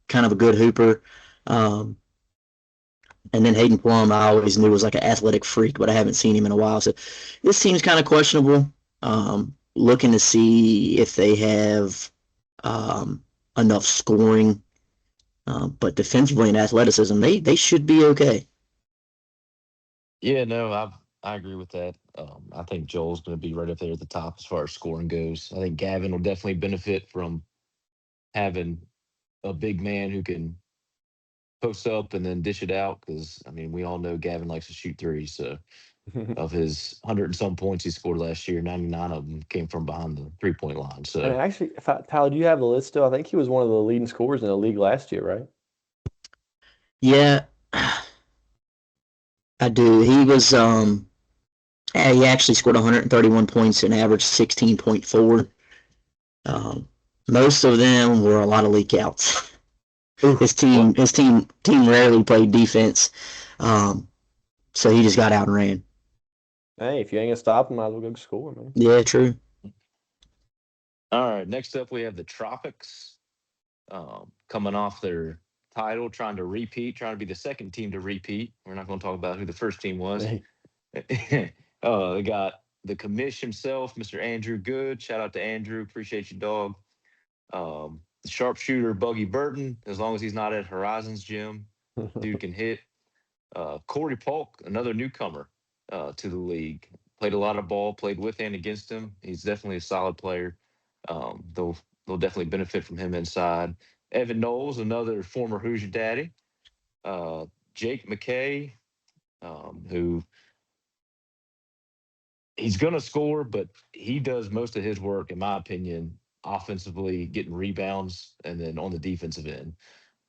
kind of a good hooper. Um, and then Hayden Plum, I always knew was like an athletic freak, but I haven't seen him in a while. So this team's kind of questionable. Looking to see if they have enough scoring, but defensively and athleticism, they should be okay. Yeah, no, I agree with that. I think Joel's going to be right up there at the top as far as scoring goes. I think Gavin will definitely benefit from having a big man who can post up and then dish it out. Because I mean, we all know Gavin likes to shoot threes. So of his 100 and some points he scored last year, 99 of them came from behind the 3 point line. And So actually, Tyler, do you have the list still? I think he was one of the leading scorers in the league last year, right? Yeah, I do. He actually scored 131 points and averaged 16.4. Um, Most of them were a lot of leak outs. Ooh, Team well, his team rarely played defense, um, so he just got out and ran. hey, if you ain't gonna stop him, might as well go score, man. Yeah, true. all right. Next up, we have the Tropics coming off their title, trying to repeat, trying to be the second team to repeat. We're not going to talk about who the first team was. Hey, They got the commish himself, Mr. Andrew Good. Shout out to Andrew. Appreciate you, dog. The sharpshooter, Buggy Burton. As long as he's not at Horizons Gym, dude can hit. Corey Polk, another newcomer to the league. Played a lot of ball, played with and against him. He's definitely a solid player. They'll definitely benefit from him inside. Evan Knowles, another former Hoosier daddy. Uh, Jake McKay, who he's going to score, but he does most of his work, in my opinion, offensively, getting rebounds, and then on the defensive end.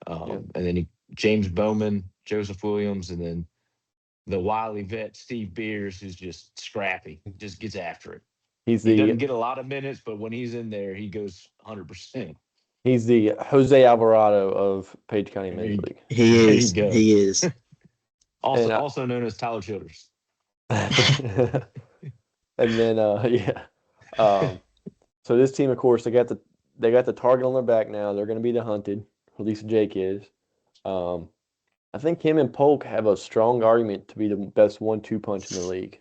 yeah, And then James Bowman, Joseph Williams, and then the wily vet Steve Beers, who's just scrappy, just gets after it. he's He the doesn't get a lot of minutes, but when he's in there, he goes 100%. he's the Jose Alvarado of Page County There Men's you, League, He there you is. go. He is. Also, and also known as Tyler Childers. and then yeah, um, so this team, of course, they got the target on their back now. They're going to be the hunted. At least Jake is. Um, I think him and Polk have a strong argument to be the best 1-2 punch in the league.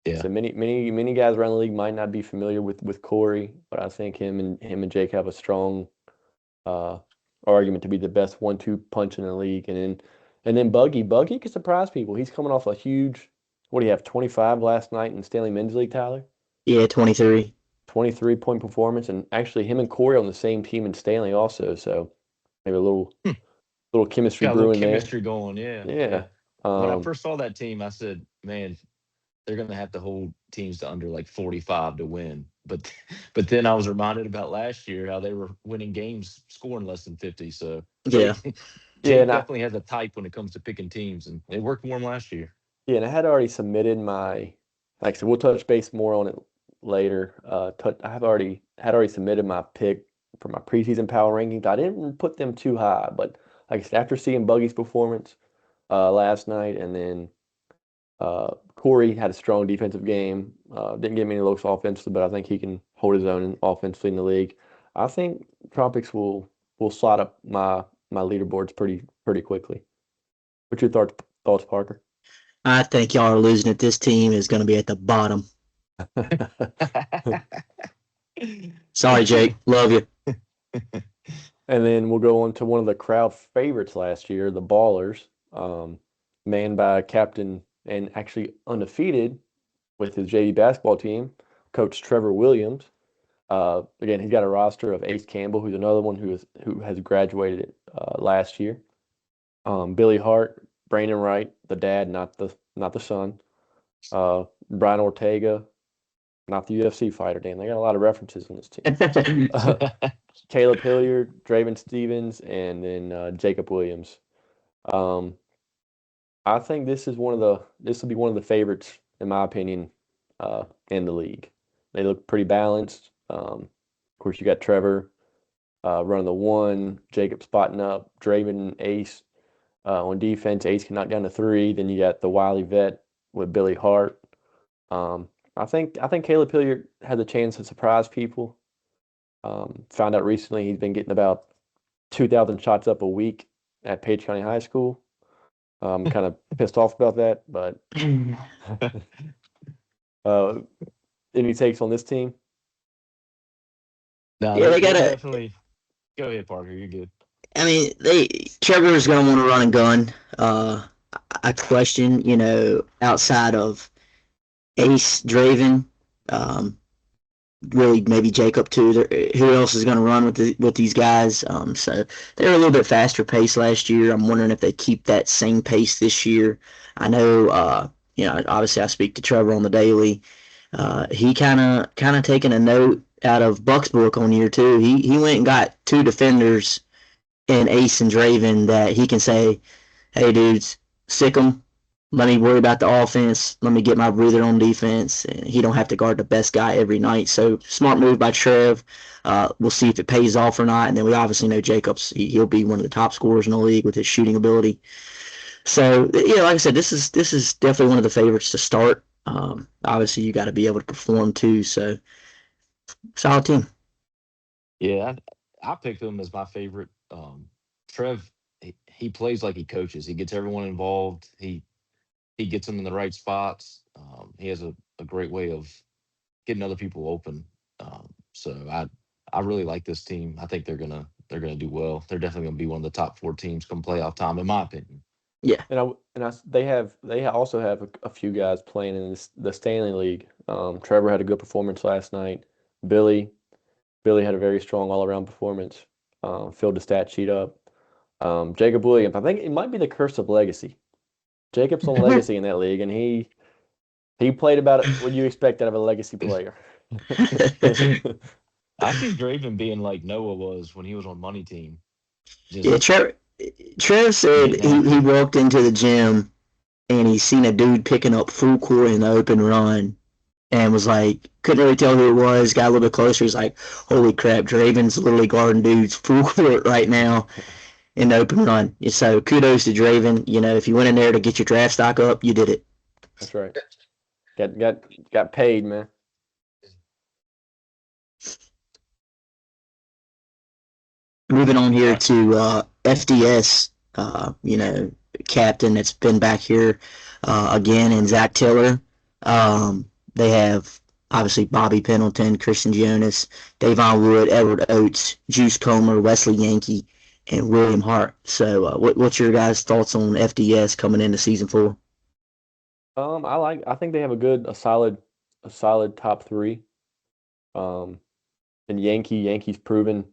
Yeah. So many guys around the league might not be familiar with Corey, but I think him and Jake have a strong uh, argument to be the best 1-2 punch in the league. And then Buggy can surprise people. He's coming off a huge, what do you have, 25 last night in Stanley Men's League, Tyler? Yeah, 23. 23-point performance, and actually him and Corey on the same team in Stanley also. So maybe a little chemistry Got a little brewing there. chemistry going. Yeah. Yeah. Yeah. When I Um, first saw that team, I said, man, they're going to have to hold teams to under like 45 to win. But but then I was reminded about last year how they were winning games scoring less than 50. So Yeah. Jake yeah, Jake and definitely has a type when it comes to picking teams, and it worked for him last year. I had already submitted my, like I said, we'll touch base more on it later. I have already submitted my pick for my preseason power rankings. I didn't put them too high, but like I said, after seeing Buggy's performance last night, and then Corey had a strong defensive game. Didn't get many looks offensively, but I think he can hold his own offensively in the league. I think Tropics will slot up my leaderboards pretty quickly. What's your thoughts, Parker? I think y'all are losing it. This team is going to be at the bottom. Sorry, Jake. Love you. And then we'll go on to one of the crowd favorites last year, the Ballers, manned by captain and actually undefeated with his JV basketball team, Coach Trevor Williams. Again, he's got a roster of Ace Campbell, who's another one who has graduated last year. Billy Hart, Brandon Wright, the dad, not the son. Brian Ortega, not the UFC fighter. Damn, they got a lot of references in this team. Caleb Hilliard, Draven Stevens, and then Jacob Williams. Um, I think this will be one of the favorites in my opinion in the league. They look pretty balanced. Of course, you got Trevor running the one, Jacob spotting up, Draven and Ace on defense. Ace can knock down the three. Then you got the wily vet with Billy Hart. I think Caleb Hilliard has a chance to surprise people. Found out recently he's been getting about 2,000 shots up a week at Page County High School. I'm kind of pissed off about that, but any takes on this team? No, Yeah, they they're gotta. definitely. Go ahead, Parker. You're good. I mean, Trevor's gonna want to run and gun. I question, outside of Ace Draven, um, really maybe Jacob too. Who else is going to run with these guys? So they were a little bit faster pace last year. I'm wondering if they keep that same pace this year. I know, obviously I speak to Trevor on the daily. He kind of taking a note out of Buck's book on year two. He went and got two defenders in Ace and Draven that he can say, hey dudes, sick them. Let me worry about the offense. Let me get my breather on defense. And he don't have to guard the best guy every night. So smart move by Trev. We'll see if it pays off or not. And then we obviously know Jacobs. He'll be one of the top scorers in the league with his shooting ability. So like I said, this is definitely one of the favorites to start. Obviously, you got to be able to perform too. So solid team. Yeah, I picked him as my favorite. Trev, he plays like he coaches. He gets everyone involved. He gets them in the right spots. He has a great way of getting other people open. So I really like this team. I think they're gonna do well. They're definitely gonna be one of the top 4 teams come playoff time, in my opinion. Yeah. They also have a few guys playing in the Stanley League. Trevor had a good performance last night. Billy had a very strong all around performance. Filled the stat sheet up. Jacob Williams, I think it might be the curse of legacy. Jacob's on legacy in that league, and he played about what you expect out of a legacy player. I see Draven being like Noah was when he was on Money Team, Yeah, just Trev said getting he after it. walked into the gym and he seen a dude picking up full court in the open run and was like, couldn't really tell who it was, got a little bit closer. He's like, holy crap, Draven's literally guarding dudes full court right now in the open run. So kudos to Draven. If you went in there to get your draft stock up, you did it. That's right. Got paid, man. Moving on All here right. to FDS, captain that's been back here again, and Zach Tiller. They have obviously Bobby Pendleton, Christian Jonas, Davon Wood, Edward Oates, Juice Comer, Wesley Yankee, and William Hart. So, what's your guys' thoughts on FDS coming into season 4? I think they have a solid top three. Um, and Yankees proven.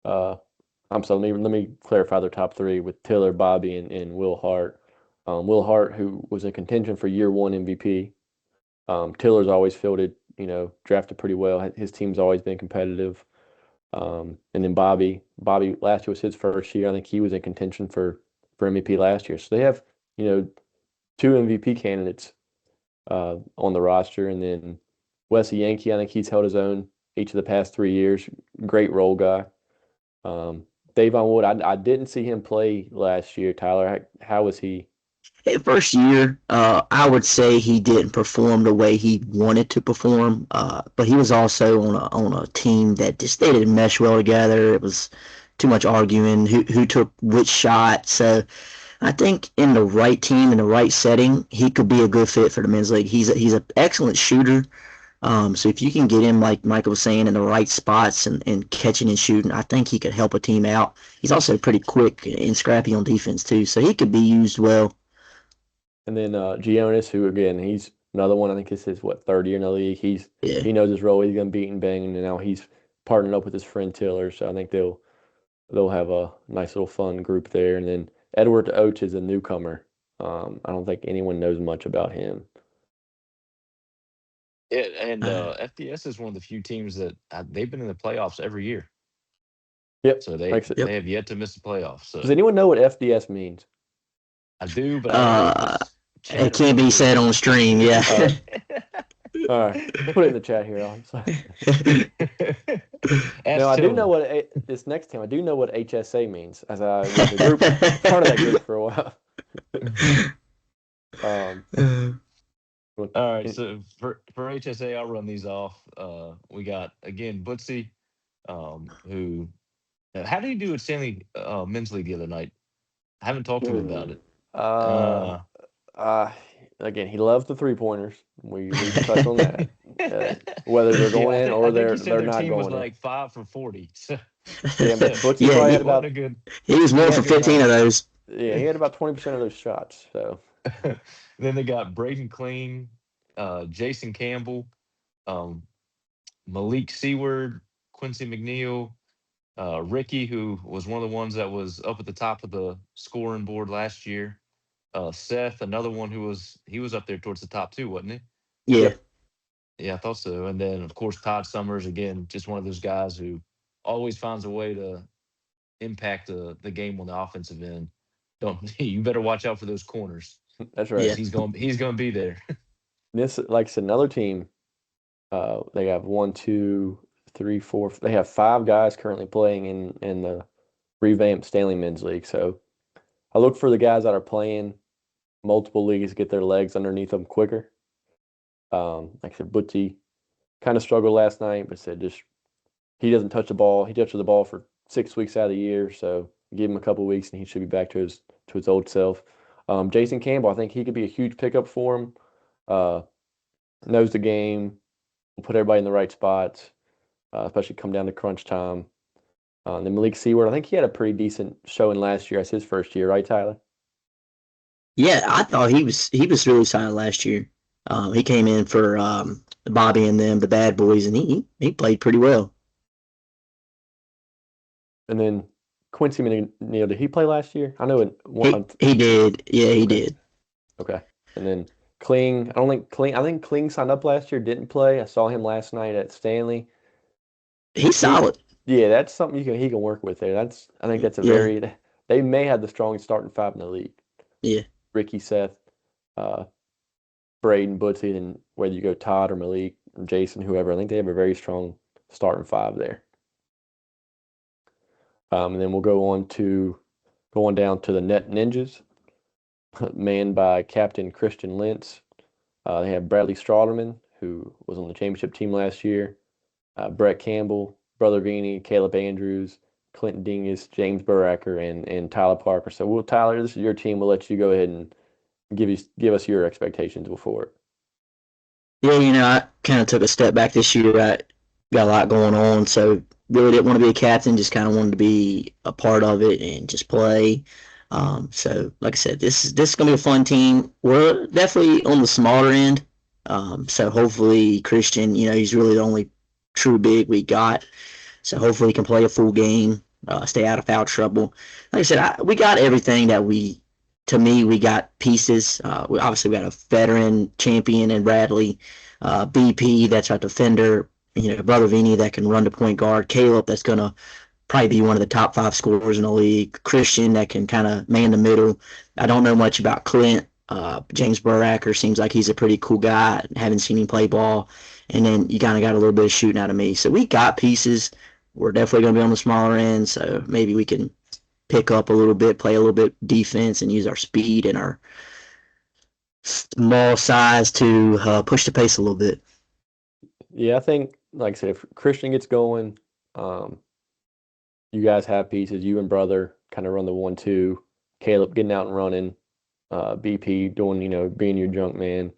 Uh, I'm sorry. Let me clarify their top three with Tiller, Bobby, and Will Hart. Will Hart, who was in contention for year one MVP. Tiller's always fielded, drafted pretty well. His team's always been competitive. And then Bobby last year was his first year. I think he was in contention for MVP last year. So they have, you know, two MVP candidates on the roster, and then Wesley Yankee. I think he's held his own each of the past 3 years. Great role guy. Um, Davon Wood, I didn't see him play last year. Tyler, how was he? First year, I would say he didn't perform the way he wanted to perform, but he was also on a team that just they didn't mesh well together. It was too much arguing who took which shot. So I think in the right team in the right setting, he could be a good fit for the men's league. He's an excellent shooter. So if you can get him, like Michael was saying, in the right spots and catching and shooting, I think he could help a team out. He's also pretty quick and scrappy on defense too, so he could be used well. And then Gionis, who again, he's another one. I think this is what, third year in the league. Yeah. He knows his role. He's gonna beat and bang, and now he's partnering up with his friend Tiller. So I think they'll have a nice little fun group there. And then Edward Oates is a newcomer. I don't think anyone knows much about him. Yeah, and FDS is one of the few teams that they've been in the playoffs every year. Yep, So makes it. they Yep. have yet to miss the playoffs. Does So anyone know what FDS means? I do, but I don't want to Uh, just it chat it can't real be quick. said on stream. Yeah. All right, all right. We'll put it in the chat here. No, Ask I do know Tiller. what this next time. I do know what HSA means, as I was a group part of that group for a while. Um, All right, so for HSA, I'll run these off. We got again Bootsy, who How did he do at Stanley Men's League the other night? I haven't talked to him about it. Uh, Uh, uh, Again, he loves the 3-pointers. We can touch on that. Whether they're yeah, going in I or think he said they're their not team was going in. like 5 for 40. So Yeah, Bootsy Yeah, probably it had wasn't a about good. he was He one had for a good 15 night. of those. yeah, he had about 20% of those shots. So Then they got Braden Clean, Jason Campbell, um, Malik Seward, Quincy McNeil, Ricky, who was one of the ones that was up at the top of the scoring board last year. Seth, another one he was up there towards the top too, wasn't he? Yeah. yep. Yeah, I thought so. And then of course Todd Summers again, just one of those guys who always finds a way to impact the game on the offensive end. Don't you better watch out for those corners That's because right. Yeah. he's going to be there. This, like I said, another team. They have one, two, three, four. They have 5 guys currently playing in the revamped Stanley Men's League. So I look for the guys that are playing multiple leagues to get their legs underneath them quicker. Like I said, Butty kind of struggled last night, but said just he doesn't touch the ball. He touches the ball for 6 weeks out of the year, so give him a couple weeks and he should be back to his old self. Jason Campbell, I think he could be a huge pickup for him. Uh, Knows the game, will put everybody in the right spots, especially come down to crunch time. Then Malik Seward, I think he had a pretty decent showing last year. That's his first year, right, Tyler? Yeah, I thought he was really solid last year. He came in for Bobby and them, the bad boys, and he played pretty well. And then Quincy McNeil, did he play last year? I know it. He did. Yeah, he Okay, did. okay. And then Kling, I don't think Kling. I think Kling signed up last year, didn't play. I saw him last night at Stanley. He's He, solid. yeah, that's something he can work with there. I think that's a Yeah, very. They may have the strongest starting 5 in the league. yeah, Ricky, Seth, uh, Braden, Bootsy, and whether you go Todd or Malik or Jason, whoever, I think they have a very strong starting 5 there. And then we'll go on down to the Net Ninjas, manned by Captain Christian Lentz. They have Bradley Strawderman, who was on the championship team last year, Brett Campbell, Brother Vini, Caleb Andrews, Clinton Dingus, James Buracker, and Tyler Parker. So, Tyler, this is your team. We'll let you go ahead and give us your expectations before it. yeah. I kind of took a step back this year. I got a lot going on, so really didn't want to be a captain. Just kind of wanted to be a part of it and just play. So, like I said, this is gonna be a fun team. We're definitely on the smaller end. So hopefully Christian, he's really the only true big we got. So hopefully he can play a full game, stay out of foul trouble. Like I said, we got everything that to me, we got pieces. We got a veteran champion in Bradley, BP that's our defender. Brother Vini that can run to point guard. Caleb that's gonna probably be one of the top 5 scorers in the league. Christian that can kind of man the middle. I don't know much about Clint. James Buracker seems like he's a pretty cool guy. Haven't seen him play ball. And then you kind of got a little bit of shooting out of me. So we got pieces. We're definitely going to be on the smaller end. So maybe we can pick up a little bit, play a little bit defense, and use our speed and our small size to push the pace a little bit. Yeah, I think, like I said, if Christian gets going, um, you guys have pieces. You and Brother kind of run the 1-2. Caleb getting out and running. BP doing, being your junk man.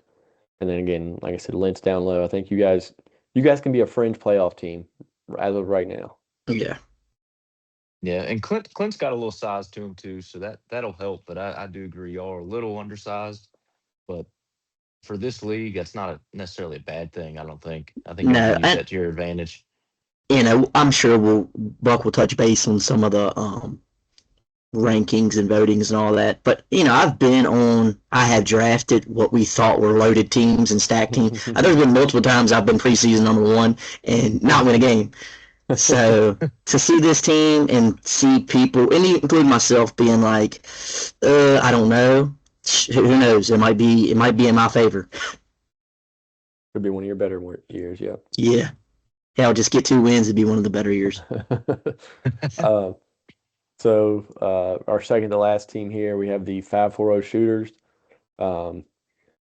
And then again, like I said, Lentz down low. I think you guys can be a fringe playoff team as of right now. Yeah. Yeah, and Clint's got a little size to him too, so that'll help. But I do agree, y'all are a little undersized, but for this league, that's not necessarily a bad thing. I don't think. I think y'all No, can use and that to your advantage. I'm sure Buck will touch base on some of the rankings and votings and all that. But I have drafted what we thought were loaded teams and stacked teams. There's been multiple times I've been preseason #1 and not win a game. So to see this team and see people, and including myself, being like, I don't know, who knows? It might be in my favor. Could be one of your better years, yeah. Yeah, hell, just get 2 wins. It'd be one of the better years. uh, our second to last team here, we have the 540 Shooters.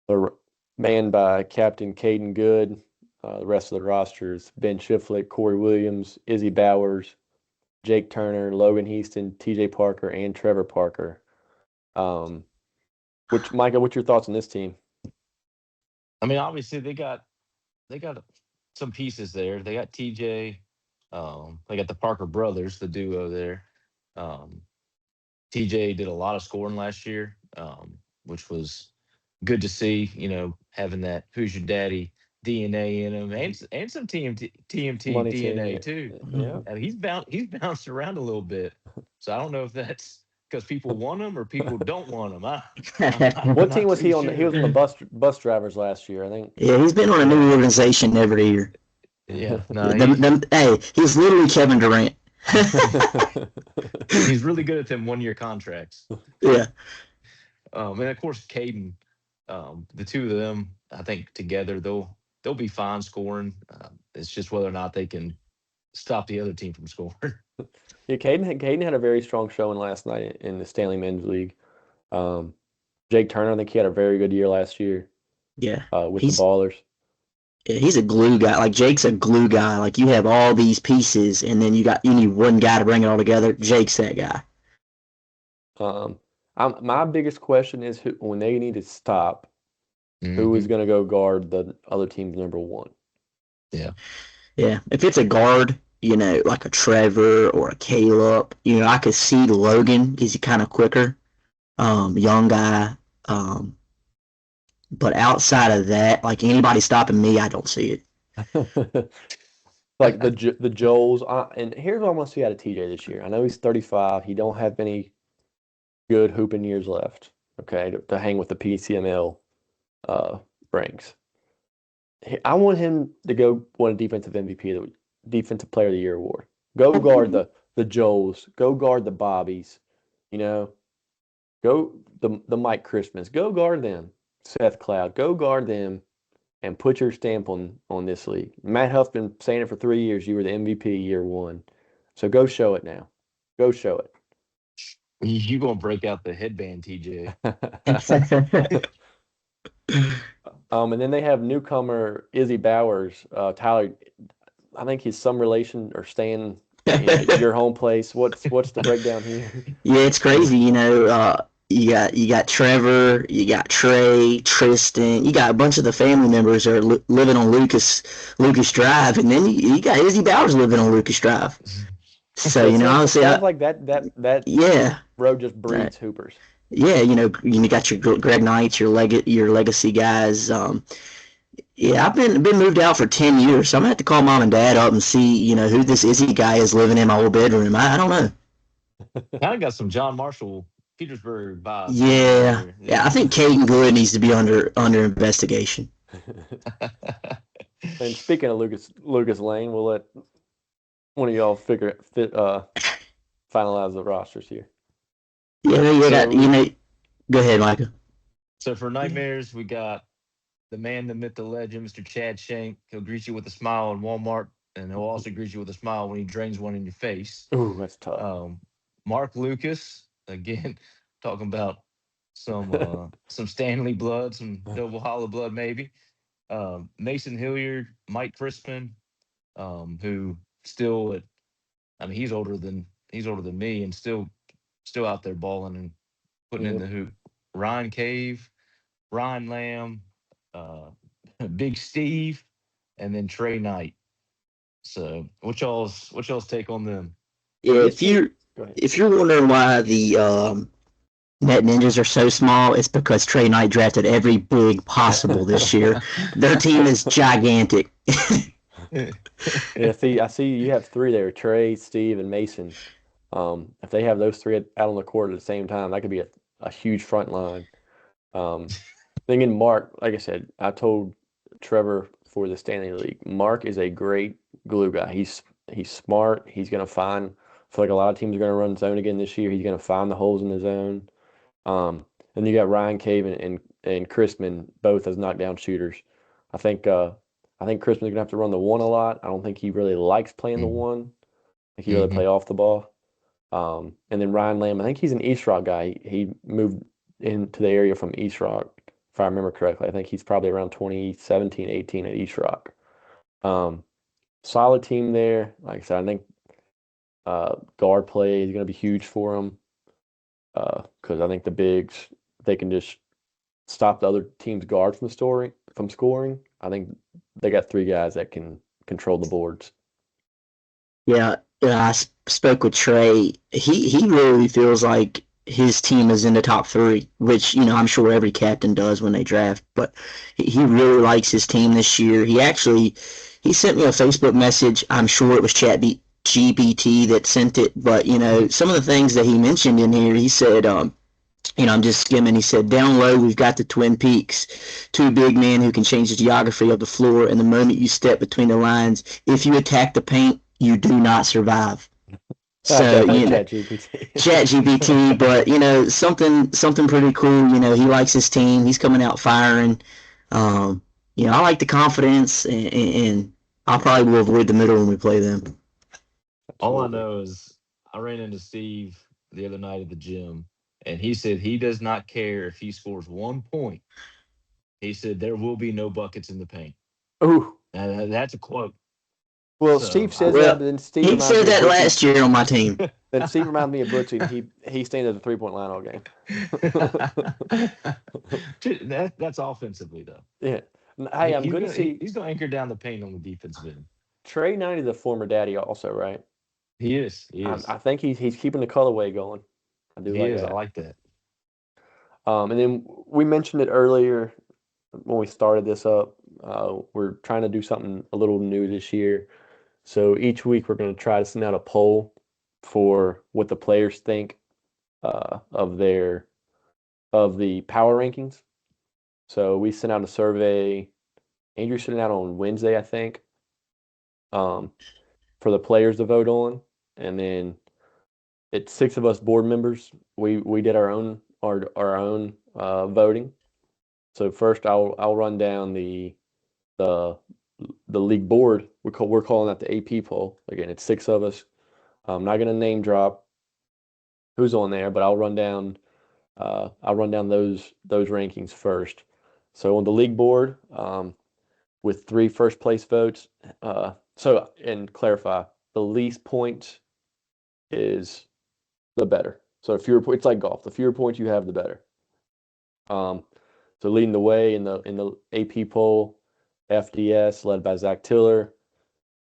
They're manned by Captain Caden Good. The rest of the roster is Ben Shiflett, Corey Williams, Izzy Bowers, Jake Turner, Logan Houston, T.J. Parker, and Trevor Parker. Micah, what's your thoughts on this team? I mean, obviously they got some pieces there. They got TJ. They got the Parker brothers, the duo there. Um, TJ did a lot of scoring last year, which was good to see. Having that "Who's Your Daddy" DNA in him, and some TMT Money team, DNA yeah. too. Yeah. And he's bounced around a little bit, so I don't know if that's because people want him or people don't want him. I'm What team not was too he on? He was sure. on the bus drivers last year, I think. Yeah, he's been on a Yeah, new organization every year. yeah. No, Hey, he's literally Kevin Durant. he's really good at them 1 year contracts. Yeah, And of course, Caden, the two of them, I think together they'll be fine scoring. It's just whether or not they can stop the other team from scoring. Yeah, Caden had a very strong showing last night in the Stanley Men's League. Um, Jake Turner, I think he had a very good year last year yeah. with the He's Ballers. yeah, he's a glue guy. Like Jake's a glue guy. Like you have all these pieces, and then you need one guy to bring it all together. Jake's that guy. Um, my biggest question is when they need to stop, who is Hmm. going to go guard the other team's number one? Yeah. Yeah, if it's a guard, like a Trevor or a Caleb, I could see Logan. He's kind of quicker, young guy. Um, but outside of that, like anybody stopping me, I don't see it. Like the Joels, and here's what I want to see out of TJ this year. I know he's 35. He don't have many good hooping years left. Okay, to hang with the PCML uh, ranks. I want him to go win a defensive MVP, the defensive player of the year award. Go guard the Joels. Go guard the Bobbies. You know, go the Mike Christmas. Go guard them. Seth Cloud. Go guard them and put your stamp on this league. Matt Huff's been saying it for 3 years. You were the MVP year one. So go show it now. Go show You gonna break out the headband, TJ? it. And then they have newcomer Izzy Bowers. Tyler, I think he's some relation or staying, at your home place. What's the breakdown here? Yeah, it's crazy. You got Trevor, you got Trey, Tristan, you got a bunch of the family members that are living on Lucas Drive, and then you got Izzy Bowers living on Lucas Drive. So So it honestly, sounds like that yeah, road just uh, breeds hoopers. yeah, you got your Greg Knights, your legacy guys. Yeah, I've been moved out for 10 years, so I'm gonna have to call mom and dad up and see who this Izzy guy is living in my old bedroom. I don't know. Kind of got some John Marshall, Petersburg vibes going on Yeah, there. yeah. I Yeah. think Caden Good needs to be under investigation. And speaking of Lucas Lane, we'll let one of y'all finalize the rosters here. Yeah, you got So Go ahead, Micah. so for Nightmares, we got the man, the myth, the legend, Mr. Chad Shank. He'll greet you with a smile in Walmart, and he'll also greet you with a smile when he drains one in your face. Ooh, that's tough. Mark Lucas, again, talking about some Stanley blood, some Noble Hollow blood, maybe. Mason Hilliard, Mike Crispin, who still I mean, he's older than me, and still out there balling and putting in Yep. the hoop. Ryan Cave, Ryan Lamb, uh, Big Steve, and then Trey Knight. So, what y'all's take on them? Yeah, This team. Go ahead. if you're wondering why the Net Ninjas are so small, it's because Trey Knight drafted every big possible this year. Their team is gigantic. Yeah, see, I see you have three there: Trey, Steve, and Mason. If they have those three out on the court at the same time, that could be a huge front line. Um, Thinking Mark, like I said, I told Trevor for the Stanley League, Mark is a great glue guy. He's smart. He's gonna find. I feel like a lot of teams are gonna run zone again this year. He's gonna find the holes in the zone. And you got Ryan Cave and Chrisman both as knockdown shooters. I think uh, I think Chrisman's gonna have to run the one a lot. I don't think he really likes playing the Mhm. one. I think he really Mhm. play off the ball. And then Ryan Lamb, I think he's an East Rock guy. He moved into the area from East Rock, if I remember correctly. I think he's probably around 2017, 18 at East Rock. Um, Solid team there. Like I said, I think Guard play is going to be huge for them because I think the bigs, they can just stop the other team's guard from scoring. I think they got three guys that can control the boards. Yeah, I spoke with Trey. He really feels like his team is in the top three, which I'm sure every captain does when they draft. But he really likes his team this year. He sent me a Facebook message. I'm sure it was GPT that sent it, but some of the things that he mentioned in here, he said, I'm just skimming. He said, down low, we've got the Twin Peaks, two big men who can change the geography of the floor. And the moment you step between the lines, if you attack the paint, you do not survive. So, Chat GPT, but something pretty cool. He likes his team. He's coming out firing. I like the confidence, and I probably will avoid the middle when we play them. All I know is I ran into Steve the other night at the gym, and he said he does not care if he scores 1 point. He said there will be no buckets in the paint. Ooh. And that's a quote. Well, Steve says that, but then Steve he said that last year on my team. Then Steve reminds me of Butchie, and he stands at the 3-point line all game. That's offensively, though. Yeah. Hey, I'm going to see. He's going to anchor down the paint on the defensive end. Trey Knight is a former daddy, also, right? He is. He is. I think he's keeping the colorway going. I do like that. I like that. And then we mentioned it earlier when we started this up. We're trying to do something a little new this year. So each week we're going to try to send out a poll for what the players think of the power rankings. So we sent out a survey. Andrew sent it out on Wednesday, I think, for the players to vote on, and then it's 6 of us board members. We did our own voting. So first, I'll run down the league board. We're calling that the AP poll. Again, it's 6 of us. I'm not gonna name drop who's on there, but I'll run down those rankings first. So on the league board, with 3 first place votes. And clarify, the least points is the better. So it's like golf. The fewer points you have, the better. So leading the way in the AP poll, FDS led by Zach Tiller,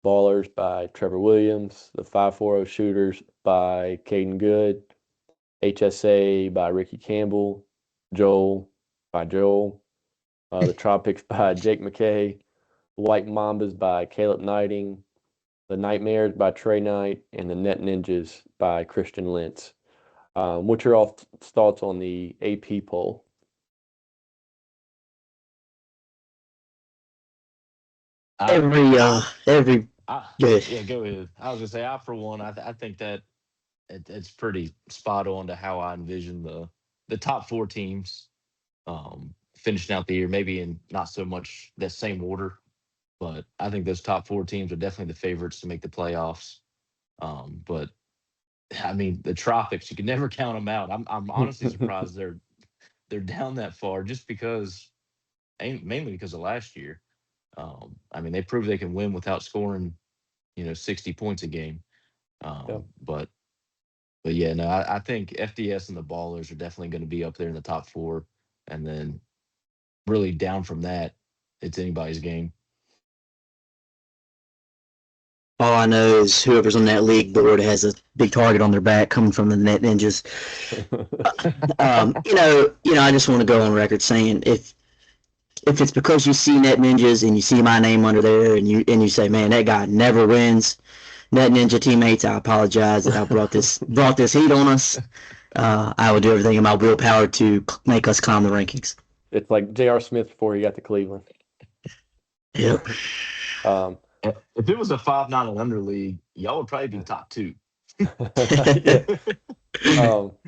Ballers by Trevor Williams, the 540 Shooters by Caden Good, HSA by Ricky Campbell, Joel by Joel, the Tropics by Jake McKay, White Mambas by Caleb Knighting, the Nightmares by Trey Knight, and the Net Ninjas by Christian Lentz. What's your all thoughts on the AP poll? Every yeah, go ahead. I was gonna say, I for one, I think that it's pretty spot on to how I envision the top 4 teams finishing out the year. Maybe in not so much that same order, but I think those top 4 teams are definitely the favorites to make the playoffs. But I mean, the Tropics, you can never count them out. I'm honestly surprised they're down that far, just because, mainly because of last year. I mean, they proved they can win without scoring, 60 points a game. Yep. But yeah, no, I think FDS and the Ballers are definitely going to be up there in the top 4, and then really down from that, it's anybody's game. All I know is whoever's on that league board has a big target on their back coming from the Net Ninjas. I just want to go on record saying if it's because you see Net Ninjas and you see my name under there and you say, man, that guy never wins, Net Ninja teammates, I apologize that I brought this heat on us. I will do everything in my willpower to make us climb the rankings. It's like J.R. Smith before he got to Cleveland. Yep. If it was a 5-9 and under league, y'all would probably be top 2. And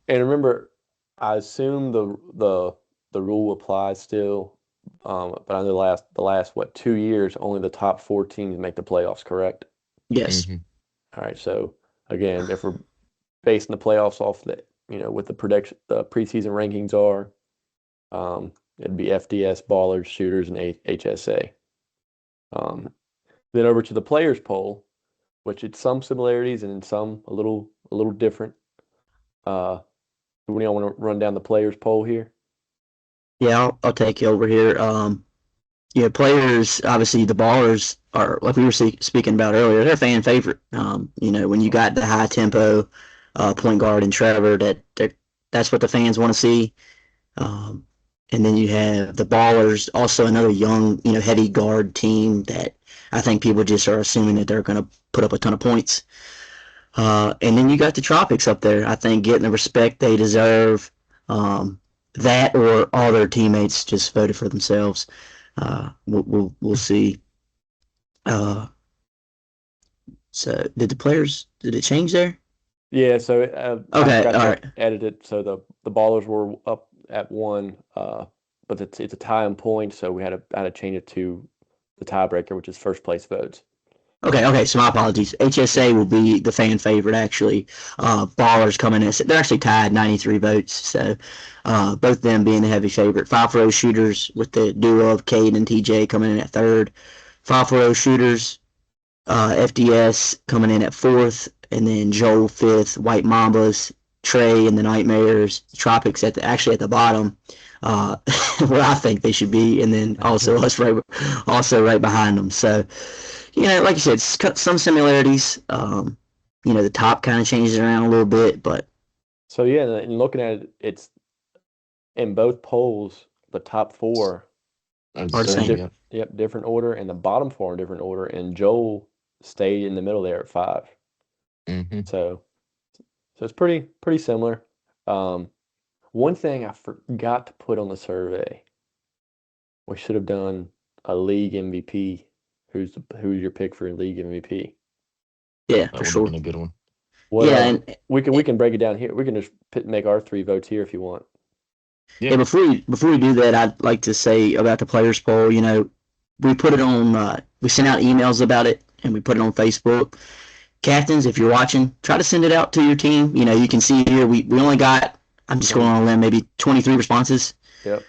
remember, I assume the rule applies still, but I know the last 2 years, only the top 4 teams make the playoffs. Correct? Yes. Mm-hmm. All right. So again, if we're basing the playoffs off that, what the preseason rankings are, it'd be FDS, Ballers, Shooters, and HSA. Then over to the players poll. which it's some similarities and in some a little different. Do we all want to run down the players poll here? Yeah, I'll take you over here. Players, obviously the Ballers are, like we were speaking about earlier, they're a fan favorite. When you got the high tempo point guard and Trevor, that's what the fans want to see. Um, and then you have the Ballers, also another young, heavy guard team that I think people just are assuming that they're going to put up a ton of points. And then you got the Tropics up there. I think getting the respect they deserve. That or all their teammates just voted for themselves. We'll see. Uh, so did it change there? Yeah, so I Okay, forgot all to right. edit it. So the Ballers were up at 1, but it's a tie on points, so I had to change it to the tiebreaker, which is first place votes. Okay. So my apologies. HSA will be the fan favorite actually. Ballers coming in. They're actually tied 93 votes. So both them being the heavy favorite. 5-0 shooters with the duo of Cade and TJ coming in at third. 5-0 shooters. FDS coming in at fourth, and then Joel fifth. White Mambas, Trey, and the Nightmares. Tropics at the bottom. Where I think they should be, and then also us right behind them. So like you said, some similarities. The top kind of changes around a little bit, but So yeah, and looking at it, it's in both polls, the top 4 are the same. different order, and the bottom 4 in different order, and Joel stayed in the middle there at 5. Mm-hmm. So it's pretty similar. One thing I forgot to put on the survey, we should have done a league MVP. Who's your pick for a league MVP? Yeah, That for would have sure. been a good one. What Yeah, and we can break it down here. We can just make our 3 votes here if you want. yeah, before we do that, I'd like to say about the players poll. We put it on. We sent out emails about it, and we put it on Facebook. Captains, if you're watching, try to send it out to your team. You can see here we only got. I'm just going on a limb, maybe 23 responses. Yep.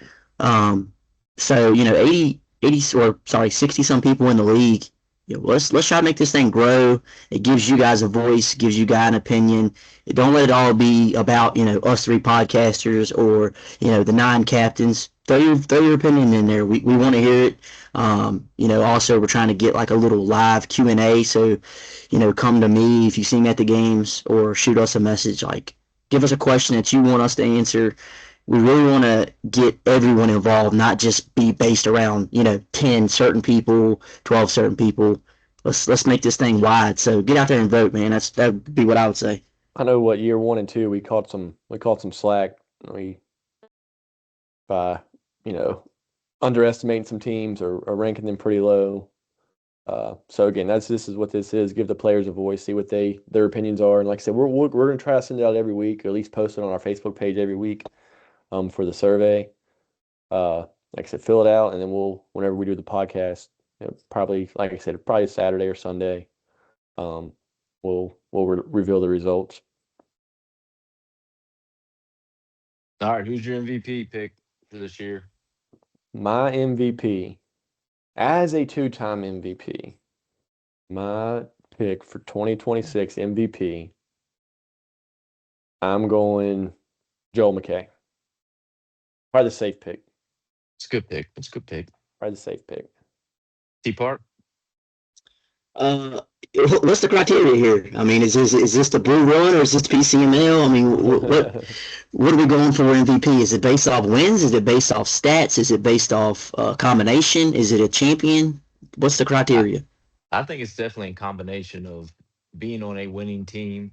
So 80 or sorry 60 some people in the league. Let's try to make this thing grow. It gives you guys a voice, gives you guys an opinion. Don't let it all be about us 3 podcasters or the 9 captains. Throw your opinion in there. We want to hear it. Also we're trying to get like a little live Q&A. So come to me if you see me at the games or shoot us a message. Like give us a question that you want us to answer. We really want to get everyone involved, not just be based around 10 certain people, 12 certain people. Let's make this thing wide. So get out there and vote, man. That would be what I would say. I know what year 1 and 2 we caught some slack. By underestimating some teams or ranking them pretty low. So again, this is what this is. Give the players a voice, see what their opinions are, and like I said, we're going to try to send it out every week, or at least post it on our Facebook page every week. For the survey, like I said, fill it out, and then whenever we do the podcast, probably like I said, probably Saturday or Sunday, we'll reveal the results. All right, who's your MVP pick for this year? My MVP, as a 2-time MVP, my pick for 2026 MVP, I'm going Joel McKay. Probably the safe pick. It's a good pick. It's a good pick. Probably the safe pick. T-Park? What's the criteria here? I mean, is this the blue run or is this PCML? I mean, what are we going for MVP? Is it based off wins? Is it based off stats? Is it based off combination? Is it a champion? What's the criteria? I think it's definitely a combination of being on a winning team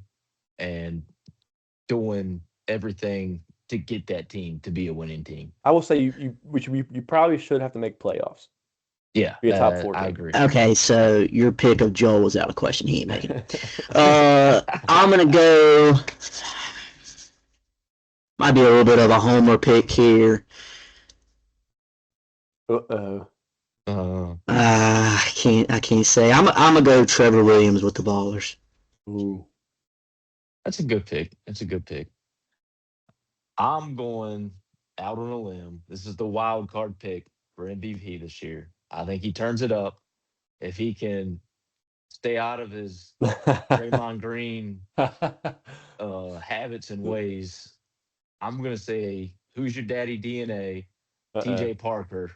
and doing everything to get that team to be a winning team. I will say you probably should have to make playoffs. Yeah, Be a top 4 I team. agree. Okay, so your pick of Joel was out of question. He ain't making it. I'm gonna go. Might be a little bit of a homer pick here. Uh-oh. I can't say. I'm gonna go Trevor Williams with the Ballers. Ooh. That's a good pick. That's a good pick. I'm going out on a limb. This is the wild card pick for MVP this year. I think he turns it up if he can stay out of his Draymond Green habits and ways, I'm gonna say, who's your daddy DNA? Uh-oh. TJ Parker.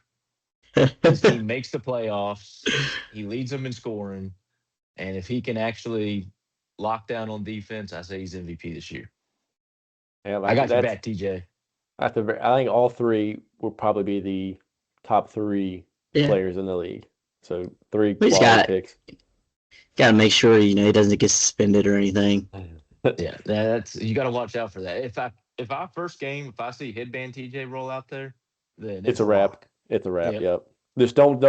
His team makes the playoffs. He leads them in scoring, and if he can actually lock down on defense, I say he's MVP this year. Yeah, I got your that's back, TJ. I think all three will probably be the top three Yeah, players in the league. So three we just quality picks. got to make sure he doesn't get suspended or anything. Yeah, that's you got to watch out for that. If our first game, if I see headband TJ roll out there, then It's it's a a wrap. lock. It's a wrap. Yep. Yep. Just don't.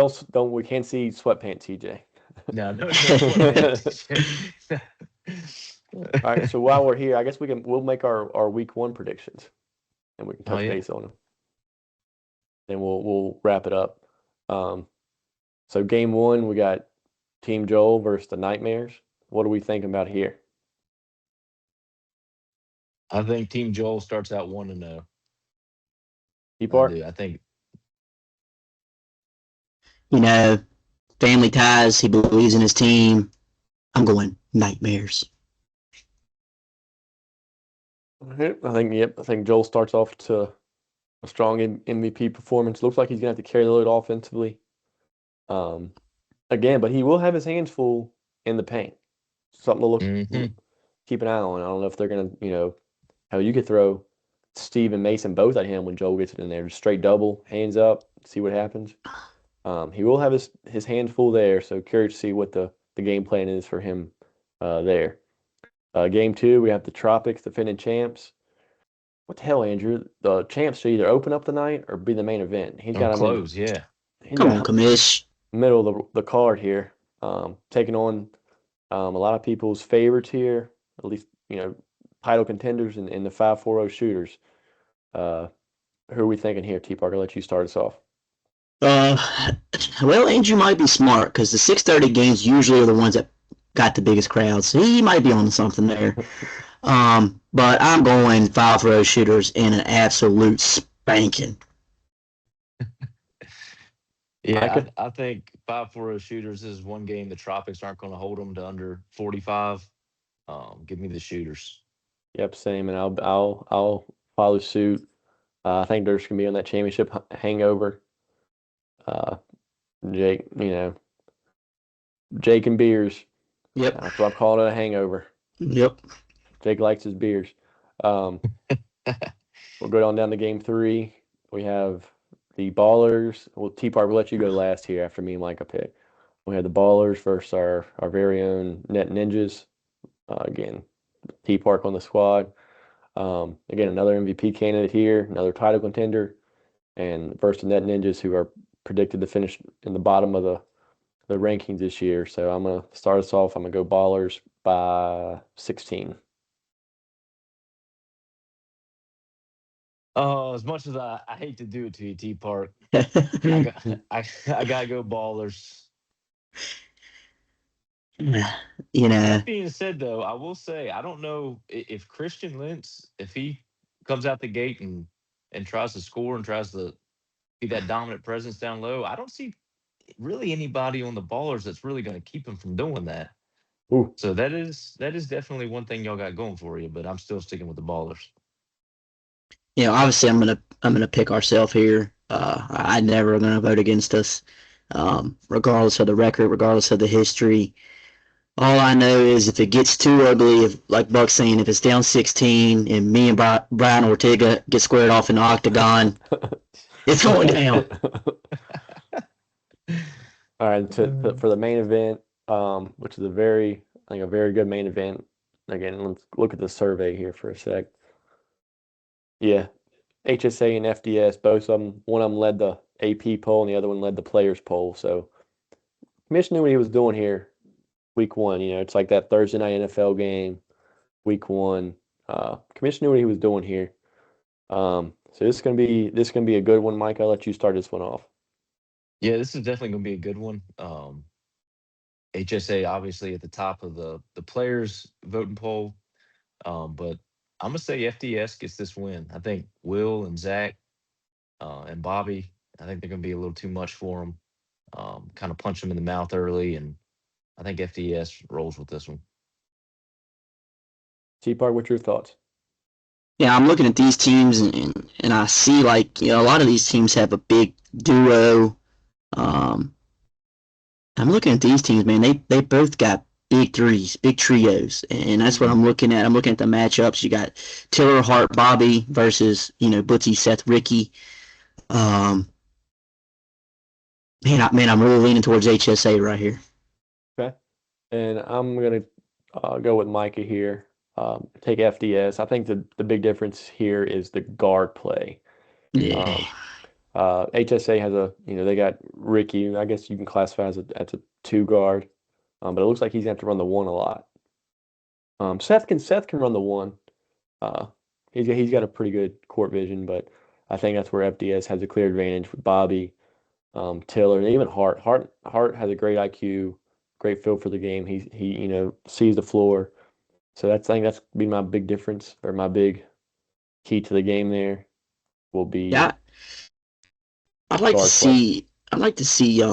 We can't see sweatpants, TJ. No, no, no sweatpants. TJ. All right. So while we're here, I guess we'll make our week one predictions, and we can Oh touch yeah. base on them. Then we'll wrap it up. Um, so game one, we got Team Joel versus the Nightmares. What are we thinking about here? I think Team Joel starts out 1-0. T I Park? do. I think You know, family ties. He believes in his team. I'm going Nightmares. I think yep. I think Joel starts off to a strong MVP performance. Looks like he's gonna have to carry the load offensively. Um, again, but he will have his hands full in the paint. Something to hmm keep an eye on. I don't know if they're gonna, how you could throw Steve and Mason both at him when Joel gets it in there. Just straight double, hands up, see what happens. He will have his hands full there, so curious to see what the game plan is for him there. Game two, we have the Tropics, defending champs. What the hell, Andrew? The champs should either open up the night or be the main event. He's or got him in. close. Yeah. He's Come on, got Kamish. middle of the card here, taking on a lot of people's favorites here. At least title contenders and the 540 shooters. Uh, who are we thinking here, T Parker? I'll let you start us off. Well, Andrew might be smart because the 6:30 games usually are the ones that got the biggest crowds. So he might be on something there. But I'm going 5 row shooters in an absolute spanking. Yeah, Micah? I think 5-4 shooters is one game the Tropics aren't going to hold them to under 45. Give me the shooters. Yep, same, and I'll follow suit. I think there's gonna be on that championship hangover. Uh, Jake, Jake and beers. Yep. That's what I'm calling it, a hangover. Yep. Jake likes his beers. Um, we'll go down to game three. We have the Ballers. Well, T-Park, we'll let you go last here after me and Micah pick. We have the Ballers versus our very own Net Ninjas. Again, T-Park on the squad. Again, another MVP candidate here, another title contender, and versus the Net Ninjas, who are predicted to finish in the bottom of the rankings this year. So I'm going to start us off. I'm going to go Ballers by 16. Oh, as much as I hate to do it to you, T Park, I you got I gotta go Ballers. know, That being said, though, I will say I don't know if Christian Lentz, if he comes out the gate and tries to score and tries to be that dominant presence down low. I don't see really anybody on the Ballers that's really going to keep him from doing that. Ooh. So that is definitely one thing y'all got going for you. But I'm still sticking with the Ballers. obviously I'm gonna pick ourselves here. I never gonna vote against us, regardless of the record, regardless of the history. All I know is if it gets too ugly, if like Buck's saying, if it's down 16 and me and Brian Ortega get squared off in the octagon, it's going down. All right, for the main event, which is I think a very good main event. Again, let's look at the survey here for a sec. Yeah, HSA and FDS, both of them. One of them led the AP poll, and the other one led the players poll. So, Commissioner knew what he was doing here. Week one, it's like that Thursday night NFL game. Week one, Commissioner knew what he was doing here. So this is gonna be a good one, Mike. I'll let you start this one off. Yeah, this is definitely going to be a good one. HSA obviously at the top of the players voting poll, but I'm gonna say FDS gets this win. I think Will and Zach and Bobby. I think they're going to be a little too much for them. Kind of punch them in the mouth early, and I think FDS rolls with this one. T-Park, what's your thoughts? Yeah, I'm looking at these teams and I see like, a lot of these teams have a big duo. Um, I'm looking at these teams, man. They both got big threes, big trios, and that's what I'm looking at. I'm looking at the matchups. You got Tiller, Hart, Bobby versus Buttsy, Seth, Ricky. Um, man, I'm really leaning towards HSA right here. Okay. And I'm gonna go with Micah here. Take FDS. I think the big difference here is the guard play. Yeah, HSA has they got Ricky. I guess you can classify as a two guard, but it looks like he's gonna have to run the one a lot. Seth can run the one. Uh, he's got a pretty good court vision, but I think that's where FDS has a clear advantage with Bobby, Tiller, and even Hart. Hart has a great IQ, great feel for the game. He sees the floor. So I think that's be my big difference, or my big key to the game there will be yeah. I'd like to guard play. see. I'd like to see.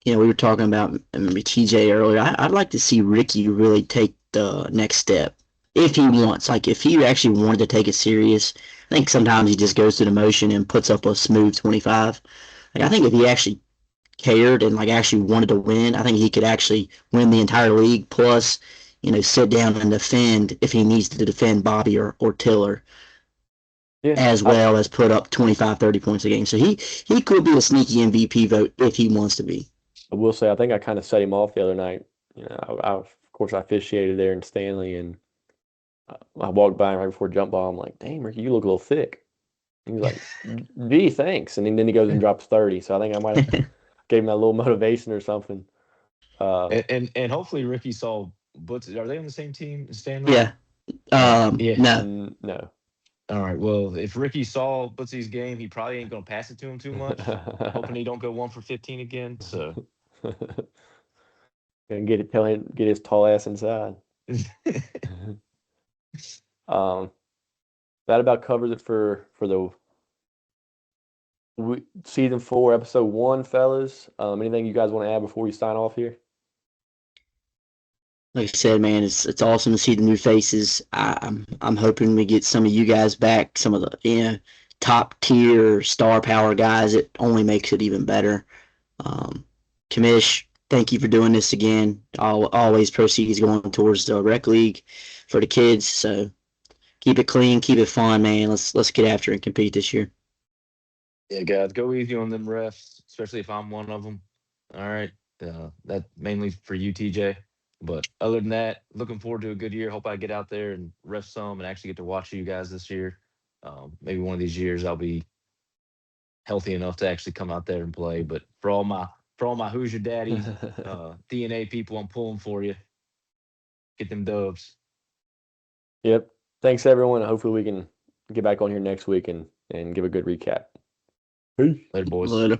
We were talking about maybe TJ earlier. I'd like to see Ricky really take the next step if he wants. Like if he actually wanted to take it serious. I think sometimes he just goes through the motion and puts up a smooth 25. Like I think if he actually cared and like actually wanted to win, I think he could actually win the entire league. Plus, sit down and defend if he needs to defend Bobby or Tiller, Yeah, as well as put up 25, 30 points a game. So he could be a sneaky MVP vote if he wants to be. I will say I think I kind of set him off the other night. Of course I officiated there in Stanley, and I walked by him right before jump ball. I'm like, "Dang, Ricky, you look a little thick." He's like, "Gee, thanks." And then he goes and drops 30. So I think I might have gave him that little motivation or something. And hopefully Ricky saw Butts. Are they on the same team, Stanley? Yeah. Yeah. No. No. All right. Well, if Ricky saw Bootsy's game, he probably ain't gonna pass it to him too much. Hoping he don't go 1 for 15 again. So And get his tall ass inside. That about covers it for the season 4, episode 1, fellas. Anything you guys want to add before we sign off here? Like I said, man, it's awesome to see the new faces. I'm hoping we get some of you guys back, some of the top tier star power guys. It only makes it even better. Kamish, thank you for doing this again. Always proceeds going towards the rec league for the kids. So keep it clean, keep it fun, man. Let's get after it and compete this year. yeah, guys, go easy on them refs, especially if I'm one of them. All right. That mainly for you, TJ. But other than that, looking forward to a good year. Hope I get out there and ref some and actually get to watch you guys this year. Maybe one of these years I'll be healthy enough to actually come out there and play. But for all my who's your daddy DNA people, I'm pulling for you. Get them dubs. Yep. Thanks, everyone. Hopefully we can get back on here next week and give a good recap. Peace. Later, boys. Later.